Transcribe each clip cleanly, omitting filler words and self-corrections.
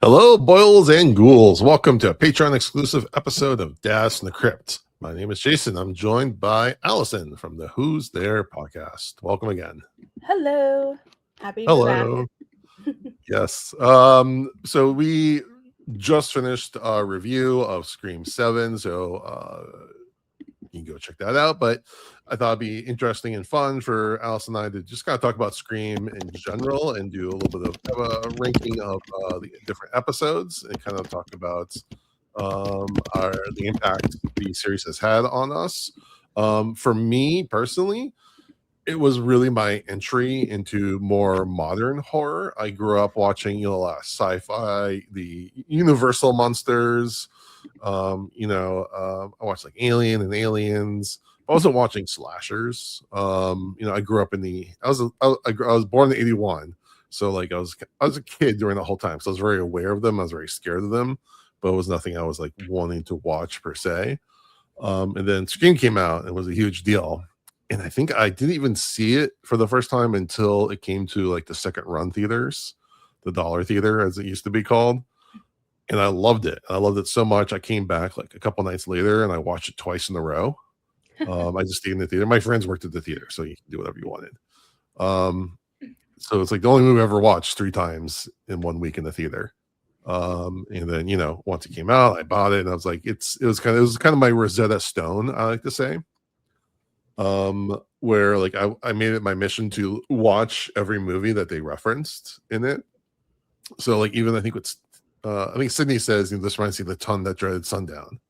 Hello, boils and ghouls. Welcome to a Patreon exclusive episode of Dads From The Crypt. My name is Jason. I'm joined by Allison from the Who's There podcast. Welcome again. Hello. Happy to Hello. be back. Yes. So we just finished a review of Scream 7, so you can go check that out. But I thought it'd be interesting and fun for Alice and I to just kind of talk about Scream in general and do a little bit of a ranking of the different episodes and kind of talk about the impact the series has had on us. For me personally, it was really my entry into more modern horror. I grew up watching, a lot of sci-fi, the Universal monsters. I watched like Alien and Aliens. I wasn't watching slashers. I grew up I was born in '81, so like I was a kid during the whole time, so I was very aware of them. I was very scared of them, but it was nothing I was like wanting to watch per se. And then Scream came out and it was a huge deal. And I think I didn't even see it for the first time until it came to like the second run theaters, the dollar theater as it used to be called. And I loved it. I loved it so much. I came back like a couple nights later and I watched it twice in a row. I just stayed in the theater. My friends worked at the theater, so you can do whatever you wanted. So it's like the only movie I ever watched 3 times in 1 week in the theater. And then, once it came out, I bought it and I was like, it was kind of my Rosetta Stone, I like to say. Where like I made it my mission to watch every movie that they referenced in it. So like even I think Sydney says, this reminds me of The Ton That Dreaded Sundown.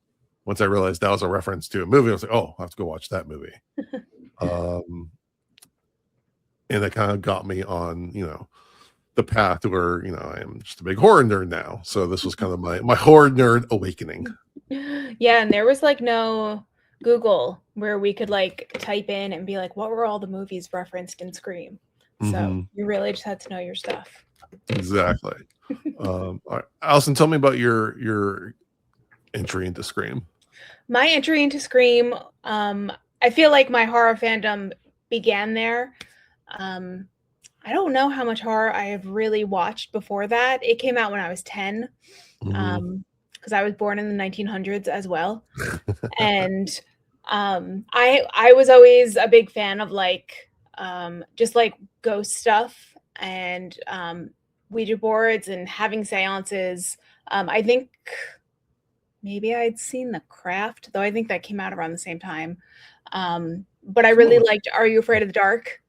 Once I realized that was a reference to a movie, I was like, oh, I have to go watch that movie. And that kind of got me on, the path where, I am just a big horror nerd now. So this was kind of my horror nerd awakening. Yeah, and there was like no Google where we could like type in and be like, what were all the movies referenced in Scream? So you really just had to know your stuff. Exactly. All right. Allison, tell me about your entry into Scream. My entry into Scream, I feel like my horror fandom began there. I don't know how much horror I have really watched before that. It came out when I was 10, because I was born in the 1900s as well. And I was always a big fan of like just like ghost stuff and Ouija boards and having seances. I think maybe I'd seen The Craft, though I think that came out around the same time. But I really liked Are You Afraid of the Dark?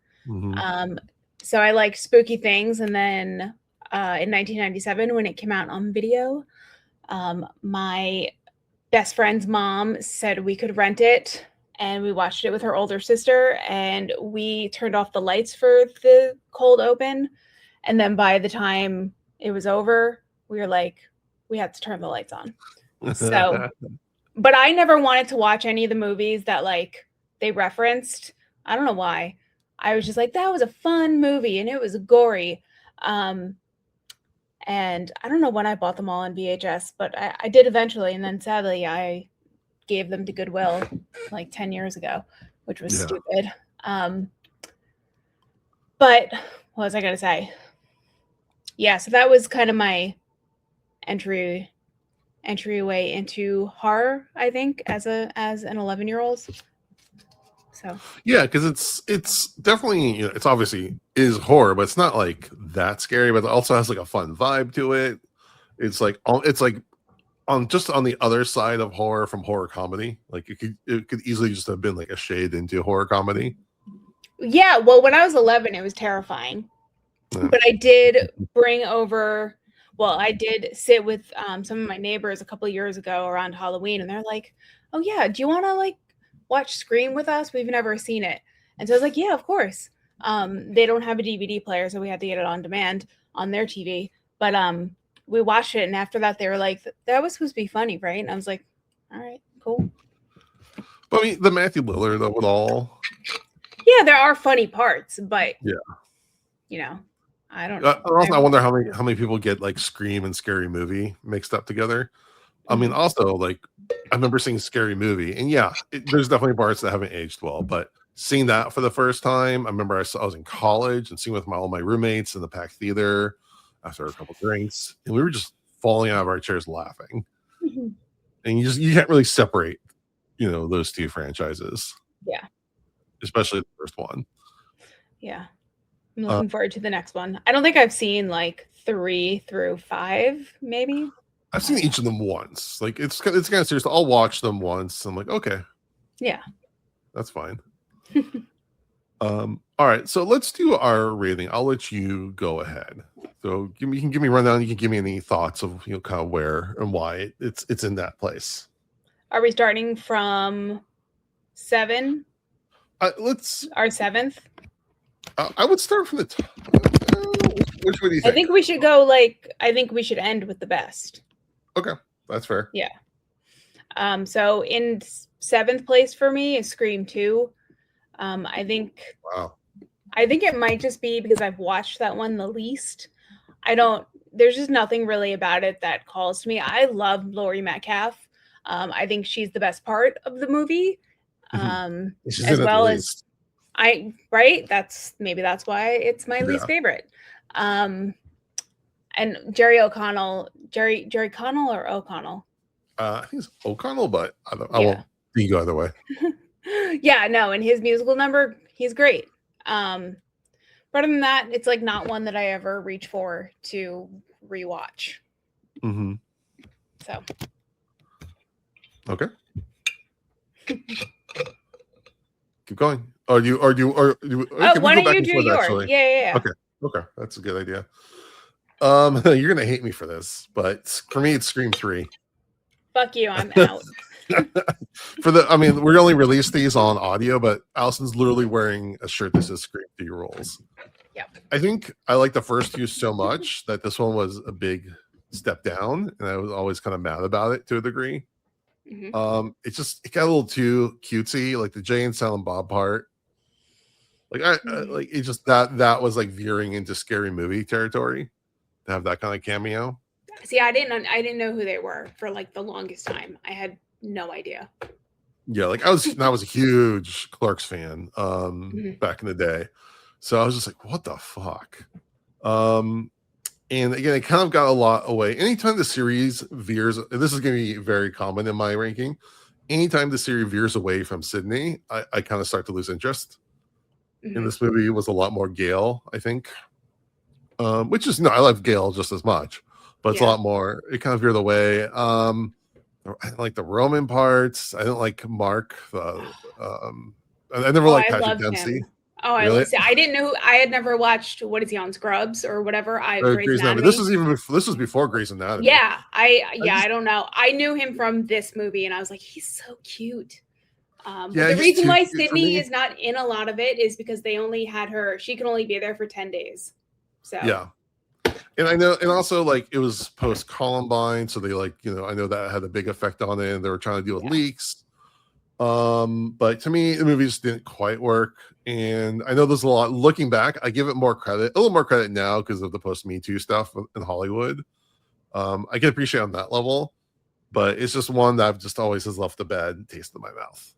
So I liked spooky things. And then in 1997, when it came out on video, my best friend's mom said we could rent it. And we watched it with her older sister. And we turned off the lights for the cold open. And then by the time it was over, we were like, we had to turn the lights on. So, but I never wanted to watch any of the movies that like they referenced. I don't know why. I was just like, that was a fun movie and it was gory. And I don't know when I bought them all on VHS, but I did eventually. And then sadly, I gave them to Goodwill like 10 years ago, which was stupid. But what was I going to say? Yeah, so that was kind of my entryway into horror, I think, as an 11-year-old. So yeah, because it's definitely it's obviously is horror, but it's not like that scary. But it also has like a fun vibe to it. It's like on the other side of horror from horror comedy. Like it could easily just have been like a shade into horror comedy. Yeah, well, when I was 11, it was terrifying. But I did bring over. Well, I did sit with some of my neighbors a couple of years ago around Halloween, and they're like, "Oh yeah, do you want to like watch Scream with us? We've never seen it." And so I was like, "Yeah, of course." They don't have a DVD player, so we had to get it on demand on their TV. But we watched it, and after that, they were like, "That was supposed to be funny, right?" And I was like, "All right, cool." But I mean, the Matthew Lillard of it all, Yeah, there are funny parts, but Yeah. you know, I don't know. Also, I wonder how many people get like Scream and Scary Movie mixed up together. I mean, also like I remember seeing Scary Movie, and yeah, there's definitely parts that haven't aged well. But seeing that for the first time, I remember I was in college and seeing with all my roommates in the Pack Theater after a couple drinks, and we were just falling out of our chairs laughing. Mhm. And you can't really separate, those two franchises. Yeah. Especially the first one. Yeah. I'm looking forward to the next one. I don't think I've seen like 3 through 5, maybe. I've seen each of them once. Like it's kind of serious. I'll watch them once. I'm like, okay, Yeah. that's fine. All right, so let's do our rating. I'll let you go ahead. So you can give me a rundown. You can give me any thoughts of kind of where and why it's in that place. Are we starting from 7? Let's. Our 7th. I would start from the top. Which one do you think? I think we should go I think we should end with the best. Okay, that's fair. Yeah. So in 7th place for me is Scream 2. I think. Wow. I think it might just be because I've watched that one the least. There's just nothing really about it that calls to me. I love Laurie Metcalf. I think she's the best part of the movie. As well as right? That's why it's my least favorite. And Jerry O'Connell or O'Connell? I think it's O'Connell, but I won't think you go either way. Yeah, no, and his musical number, he's great. But other than that, it's like not one that I ever reach for to rewatch. Mm-hmm. So. Okay. Keep going. Why don't you do yours? Actually. Yeah. Okay. That's a good idea. You're gonna hate me for this, but for me, it's Scream 3. Fuck you, I'm out. We only released these on audio, but Allison's literally wearing a shirt that says Scream 3 rolls. Yep. I think I like the first two so much that this one was a big step down, and I was always kind of mad about it to a degree. Mm-hmm. It got a little too cutesy, like the Jay and Silent Bob part. It just that was like veering into Scary Movie territory to have that kind of cameo. See, I didn't know who they were for like the longest time. I had no idea. Yeah, like I was a huge Clerks fan back in the day. So I was just like, what the fuck? And again, it kind of got a lot away. Anytime the series veers, this is going to be very common in my ranking. Anytime the series veers away from Sydney, I kind of start to lose interest. Mm-hmm. And this movie was a lot more Gale, I think. Which is, I love Gale just as much, but it's a lot more, it kind of veered away. I didn't like the Roman parts. I didn't like Mark. I never liked Patrick Dempsey. Him. Oh, really? I didn't know. I had never watched. What is he on, Scrubs or whatever? Grey's Anatomy. This was before Grey's Anatomy. Yeah, I don't know. I knew him from this movie, and I was like, he's so cute. The reason why Sydney is not in a lot of it is because they only had her. She can only be there for 10 days. So yeah. And I know, and also like it was post Columbine, so they I know that had a big effect on it, and they were trying to deal with leaks. But to me, the movie just didn't quite work. And I know there's a lot. Looking back, I give it a little more credit now because of the post Me Too stuff in Hollywood. I can appreciate on that level, but it's just one that just always has left a bad taste in my mouth.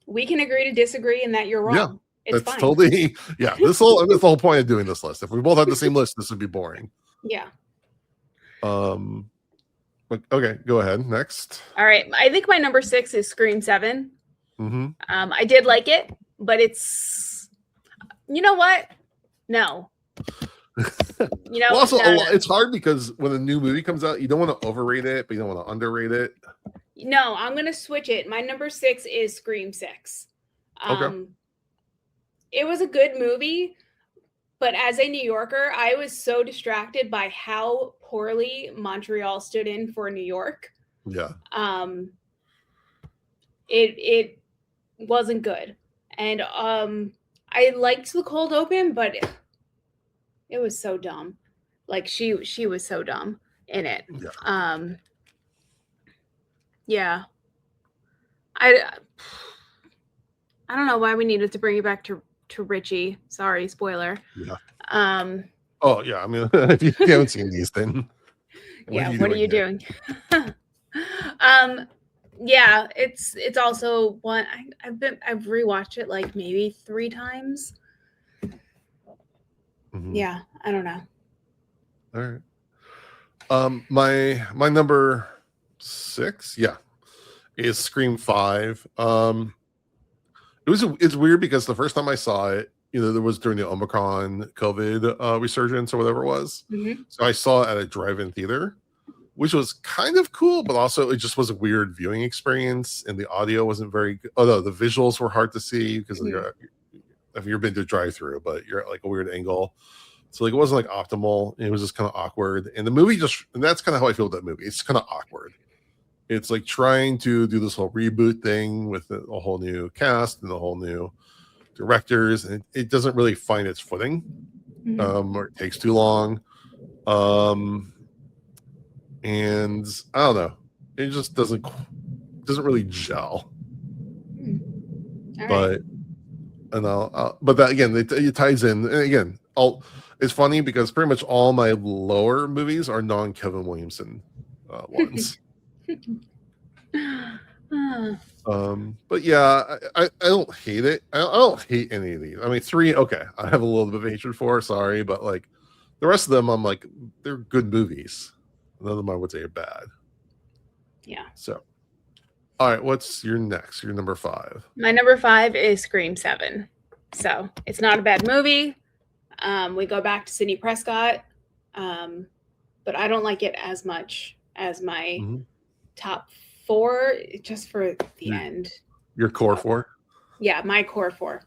We can agree to disagree, and that you're wrong. Yeah. It's That's fine. Totally, yeah. That's the whole point of doing this list. If we both had the same list, this would be boring. Yeah. Okay, go ahead. Next. All right. I think my number 6 is Scream 7. Mm-hmm. I did like it, but it's, you know what? No. Well, also, it's hard because when a new movie comes out, you don't want to overrate it, but you don't want to underrate it. No, I'm going to switch it. My number 6 is Scream 6. Okay. It was a good movie, but as a New Yorker, I was so distracted by how poorly Montreal stood in for New York. Yeah. It wasn't good. And I liked the cold open, but it was so dumb. Like she was so dumb in it. Yeah. Yeah. I don't know why we needed to bring it back to Richie. Sorry, spoiler. Yeah. Um, Oh yeah. I mean, if you haven't seen these, then what are you here? doing? Yeah, it's also one I've rewatched it like maybe 3 times. Mhm. Yeah, I don't know. All right. My number 6, yeah, is Scream 5. It's weird because the first time I saw it, there was during the Omicron COVID resurgence or whatever it was. Mm-hmm. So I saw it at a drive-in theater, which was kind of cool, but also it just was a weird viewing experience, and the audio wasn't very good. Oh no, the visuals were hard to see because of Mm-hmm. if you've been to drive-through, but you're at like a weird angle. So like it wasn't like optimal. It was just kind of awkward. And the movie and that's kind of how I feel with that movie. It's kind of awkward. It's like trying to do this whole reboot thing with a whole new cast and a whole new directors, and it doesn't really find its footing, or it takes too long. And I don't know, it just doesn't really gel. All But but that again, it ties in. And again, it's funny because pretty much all my lower movies are non-Kevin Williamson ones. But yeah, I don't hate it. I don't hate any of these. I mean, 3, okay, I have a little bit of hatred for, sorry, but like the rest of them, I'm like, they're good movies. None of them I would say are bad. Yeah. So, all right, what's your next? Your number 5. My number 5 is Scream 7. So it's not a bad movie. We go back to Sidney Prescott, but I don't like it as much as my top 4, just for the end. Your core 4? Yeah, my core 4.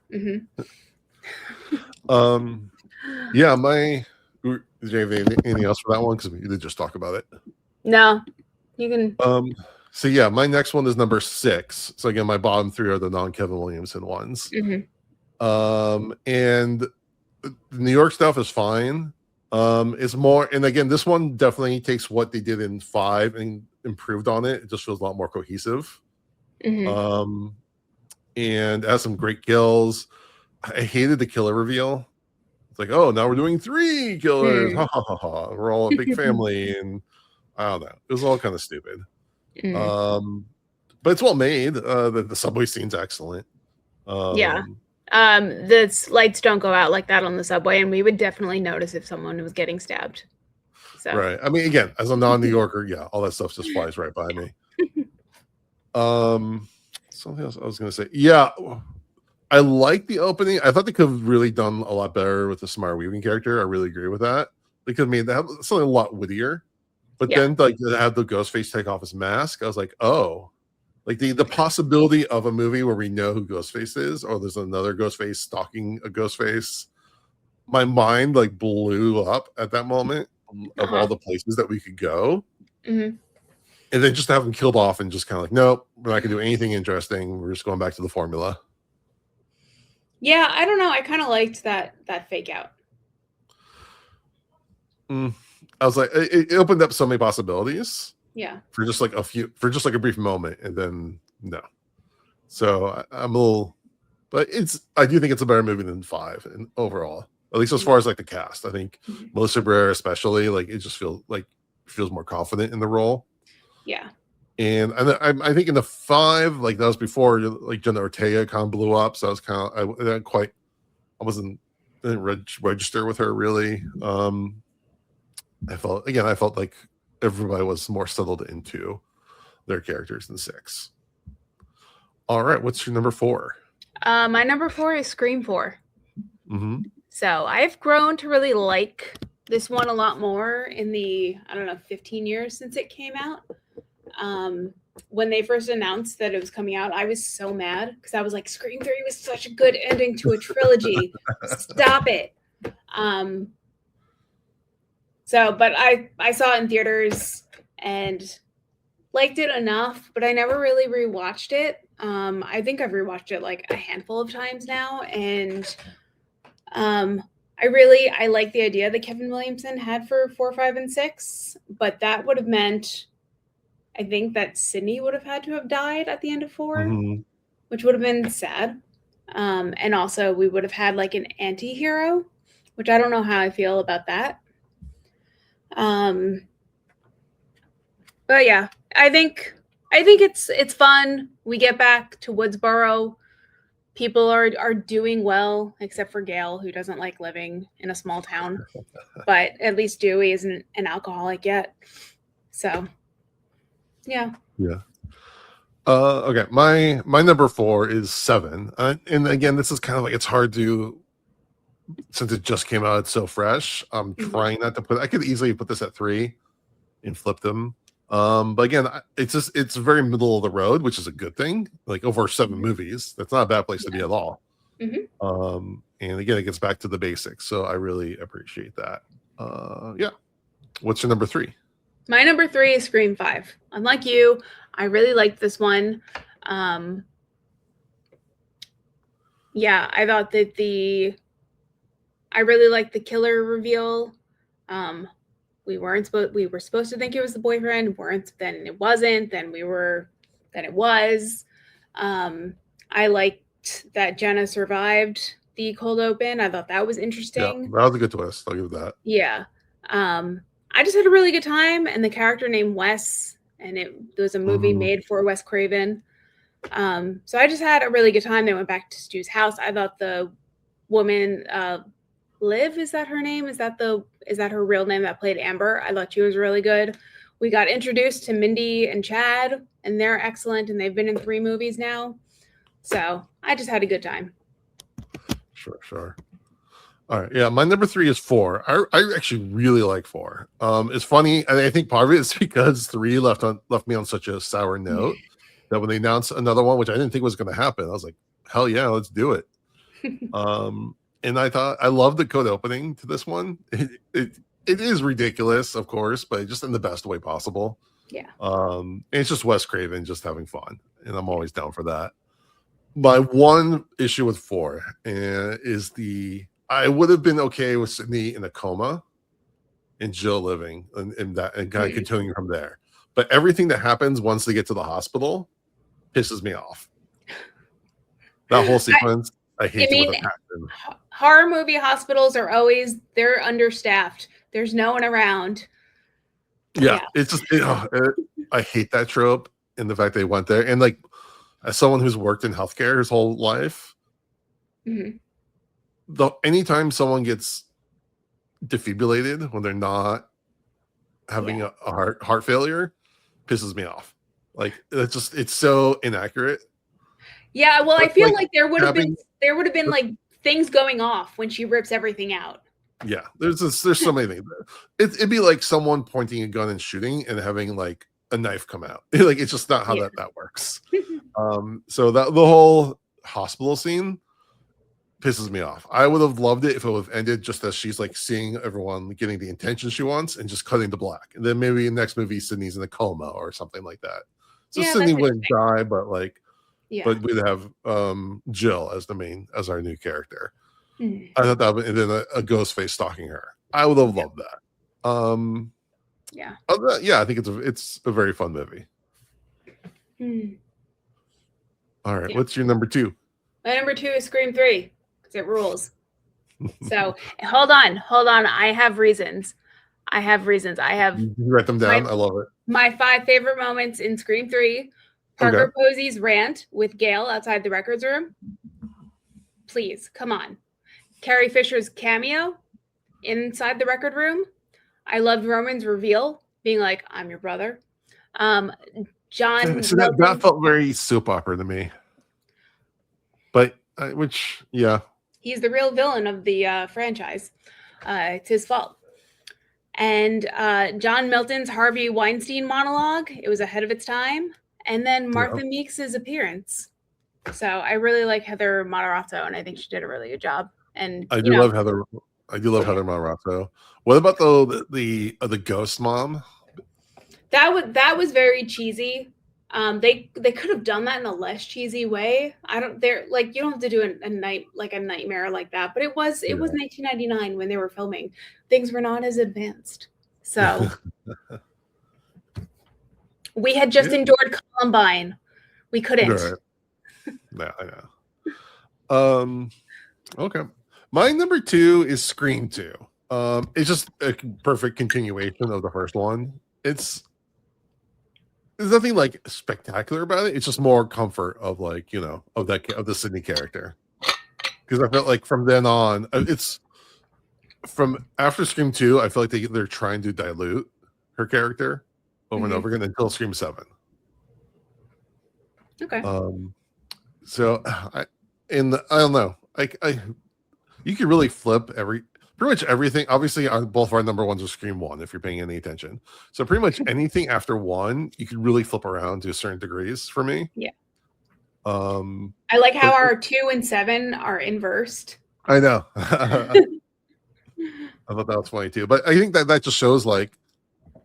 Yeah, do you have anything else for that one? Because we did just talk about it. No, you can. So yeah, my next one is number 6. So again, my bottom 3 are the non-Kevin Williamson ones. And the New York stuff is fine. It's more, and again, this one definitely takes what they did in 5 and improved on it. It just feels a lot more cohesive. And it has some great kills. I hated the killer reveal. It's like, oh, now we're doing 3 killers. Ha ha ha ha. We're all a big family, and I don't know. It was all kind of stupid. But it's well made. The subway scene's excellent. Yeah. The lights don't go out like that on the subway, and we would definitely notice if someone was getting stabbed. So. Right. I mean, again, as a non-New Yorker, yeah, all that stuff just flies right by me. Something else I was going to say. Yeah, I like the opening. I thought they could have really done a lot better with the Samara Weaving character. I really agree with that. They could have made that something a lot wittier. But then, like, to have the Ghostface take off his mask, I was like, oh, like the possibility of a movie where we know who Ghostface is, or there's another Ghostface stalking a Ghostface. My mind like blew up at that moment of all the places that we could go. And then just have him killed off and just kind of like, nope, we're not gonna do anything interesting. We're just going back to the formula. Yeah, I don't know. I kind of liked that fake out. I was like, it opened up so many possibilities. Yeah. For just like a brief moment, and then no. So I'm a little, but I do think it's a better movie than 5, and overall, at least as far as like the cast. I think Melissa Barrera especially, like it just feels more confident in the role. Yeah. And I think in the 5, like that was before like Jenna Ortega kind of blew up, so I was kind of didn't register with her really. I felt like everybody was more settled into their characters in 6. All right, what's your number 4? My number 4 is Scream 4. So I've grown to really like this one a lot more in the 15 years since it came out. When they first announced that it was coming out, I was so mad because I was like, Scream 3 was such a good ending to a trilogy. Stop it. But I saw it in theaters and liked it enough, but I never really rewatched it. I think I've rewatched it like a handful of times now, and I like the idea that Kevin Williamson had for 4, 5, and 6, but that would have meant, I think, that Sydney would have had to have died at the end of 4, which would have been sad. And also we would have had like an anti-hero, which I don't know how I feel about that. But yeah, I think it's fun. We get back to Woodsboro. People are doing well, except for Gail, who doesn't like living in a small town. But at least Dewey isn't an alcoholic yet. So yeah. Yeah. Okay, my number 4 is 7, and again, this is kind of like, it's hard to, since it just came out, it's so fresh. I'm trying not to put. I could easily put this at 3 and flip them. But again, it's very middle of the road, which is a good thing. Like, over 7 movies, that's not a bad place to be at all. And again, it gets back to the basics, so I really appreciate that. Yeah. What's your number 3? My number 3 is Scream 5. Unlike you, I really liked this one. Yeah, I thought that I really liked the killer reveal. We were supposed to think it was the boyfriend, then it wasn't, then it was. I liked that Jenna survived the cold open. I thought that was interesting. Yeah, that was a good twist. I'll give that. Yeah. I just had a really good time, and the character named Wes, and it was a movie made for Wes Craven. So I just had a really good time. They went back to Stu's house. I thought the woman, Liv, is that her name? Is that her real name, that played Amber? I thought she was really good. We got introduced to Mindy and Chad, and they're excellent, and they've been in 3 movies now. So I just had a good time. Sure. All right. Yeah, my number 3 is 4. I actually really like 4. It's funny, and I think part of it is because 3 left me on such a sour note that when they announced another one, which I didn't think was going to happen, I was like, hell yeah, let's do it. And I thought, I love the code opening to this one. It is ridiculous, of course, but just in the best way possible. Yeah. And it's just Wes Craven just having fun, and I'm always down for that. My one issue with 4 is I would have been okay with Sydney in a coma and Jill living and kind of continuing from there. But everything that happens once they get to the hospital pisses me off. That whole sequence, I hate it with a passion. Horror movie hospitals they're understaffed. There's no one around. Yeah. It's just, I hate that trope and the fact they went there. And like, as someone who's worked in healthcare his whole life, anytime someone gets defibrillated when they're not having a heart failure, pisses me off. Like, it's so inaccurate. Yeah, well, I feel like there would have been like things going off when she rips everything out. Yeah, there's so many things. It'd be like someone pointing a gun and shooting and having like a knife come out. Like, it's just not how that works. So that the whole hospital scene pisses me off. I would have loved it if it would have ended just as she's like seeing everyone getting the attention she wants and just cutting to black. And then maybe in the next movie, Sydney's in a coma or something like that. So Sydney wouldn't die, but like, but we'd have Jill as our new character. I thought that would, and then a Ghostface stalking her. I would have loved that. I think it's a very fun movie. All right, what's your number 2? My number 2 is Scream 3 because it rules. So hold on. I have reasons. You write them down. I love it. My 5 favorite moments in Scream 3: Parker Posey's rant with Gail outside the records room. Please, come on. Carrie Fisher's cameo inside the record room. I loved Roman's reveal, being like, "I'm your brother." John. So that felt very soap opera to me. But he's the real villain of the franchise. It's his fault. And John Milton's Harvey Weinstein monologue. It was ahead of its time. And then Martha Meeks' appearance. So I really like Heather Moderato, and I think she did a really good job. And I do love Heather Moderato. What about the ghost mom? That was very cheesy. They could have done that in a less cheesy way. You don't have to do a nightmare like that, but it was 1999 when they were filming. Things were not as advanced. So we had just endured Columbine. We couldn't. Right. Yeah, I know. Okay. My number 2 is Scream 2. It's just a perfect continuation of the first one. There's nothing like spectacular about it. It's just more comfort of like, of the Sydney character. Because I felt like from then on, it's from after Scream 2, I feel like they're trying to dilute her character over and over again until Scream 7. Okay. So I don't know. You could really flip pretty much everything. Obviously, both of our number ones are Scream 1, if you're paying any attention. So pretty much anything after 1, you could really flip around to certain degrees for me. Yeah. I like how our 2 and 7 are inversed. I know. I thought that was funny too. But I think that just shows like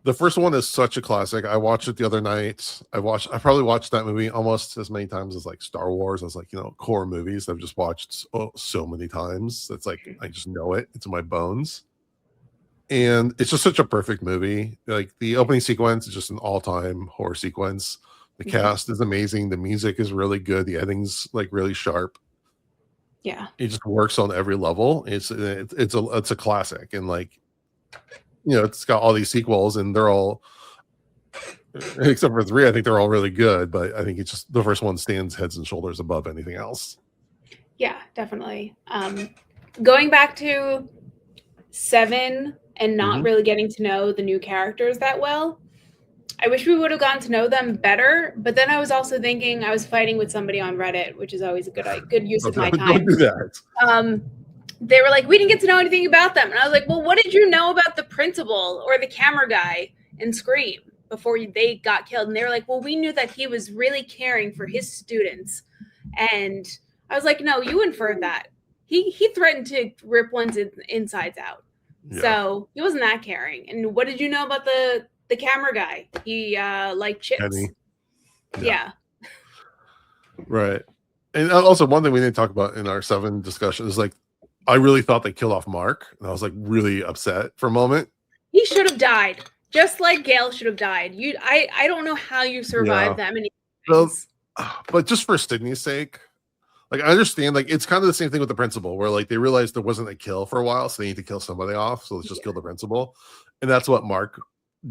the first one is such a classic. I watched it the other night. I probably watched that movie almost as many times as like Star Wars, as like, core movies I've just watched so many times. It's like I just know it. It's in my bones. And it's just such a perfect movie. Like the opening sequence is just an all-time horror sequence. The cast is amazing. The music is really good. The editing's like really sharp. Yeah. It just works on every level. It's a classic. And like, it's got all these sequels and they're all, except for 3, I think they're all really good, but I think it's just the first one stands heads and shoulders above anything else. Yeah, definitely. Going back to 7 and not really getting to know the new characters that well, I wish we would have gotten to know them better, but then I was also thinking I was fighting with somebody on Reddit, which is always a good use of my time. Don't do that. They were like, we didn't get to know anything about them. And I was like, well, what did you know about the principal or the camera guy in Scream before they got killed? And they were like, well, we knew that he was really caring for his students. And I was like, no, you inferred that. He threatened to rip one's insides out. Yeah. So he wasn't that caring. And what did you know about the camera guy? He liked chips. Penny. Yeah. Right. And also one thing we didn't talk about in our 7 discussion is like, I really thought they killed off Mark, and I was like really upset for a moment. He should have died, just like Gail should have died. I don't know how you survived that many things. But just for Sydney's sake, like I understand, like it's kind of the same thing with the principal, where like they realized there wasn't a kill for a while, so they need to kill somebody off. So let's just kill the principal, and that's what Mark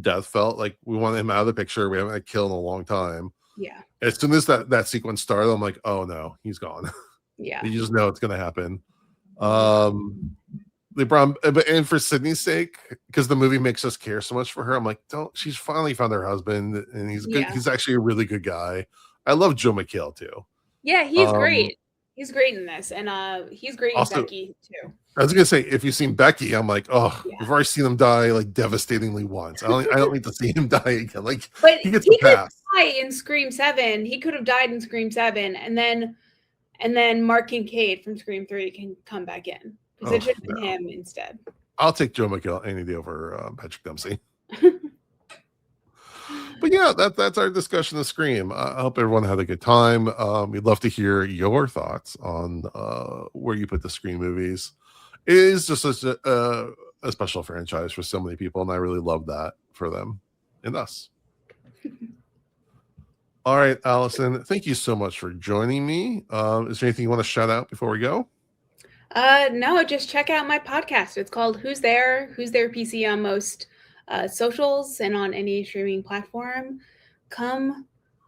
death felt like. We want him out of the picture. We haven't had a kill in a long time. Yeah. As soon as that sequence started, I'm like, oh no, he's gone. Yeah. You just know it's gonna happen. They brought him, and for Sydney's sake, because the movie makes us care so much for her, I'm like, she's finally found her husband, and he's good. He's actually a really good guy. I love Joe McHale too. Yeah, he's great. He's great in this, and he's great in Becky too. I was gonna say, if you've seen Becky, I'm like, we've already seen him die like devastatingly once. I don't need to see him die again. Like, but he gets the pass. Die in Scream 7. He could have died in Scream 7, and then Mark Kincaid from Scream 3 can come back in. Because it should have been him instead. I'll take Joe McHale any day over Patrick Dempsey. But yeah, that's our discussion of Scream. I hope everyone had a good time. We'd love to hear your thoughts on where you put the Scream movies. It is just such a special franchise for so many people, and I really love that for them and us. All right, Allison, thank you so much for joining me. Is there anything you want to shout out before we go? No, just check out my podcast. It's called Who's There PC on most socials and on any streaming platform. Come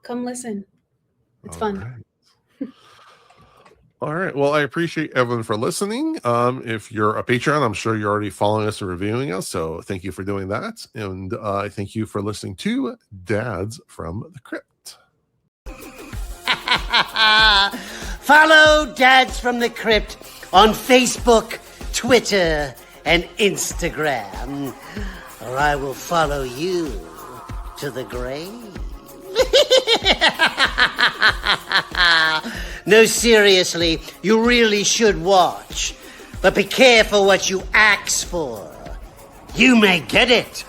listen. It's fun. Right. All right. Well, I appreciate everyone for listening. If you're a Patreon, I'm sure you're already following us and reviewing us. So thank you for doing that. And I thank you for listening to Dads from the Crypt. Follow Dads from the Crypt on Facebook, Twitter, and Instagram, or I will follow you to the grave. No, seriously, you really should watch. But be careful what you ask for. You may get it.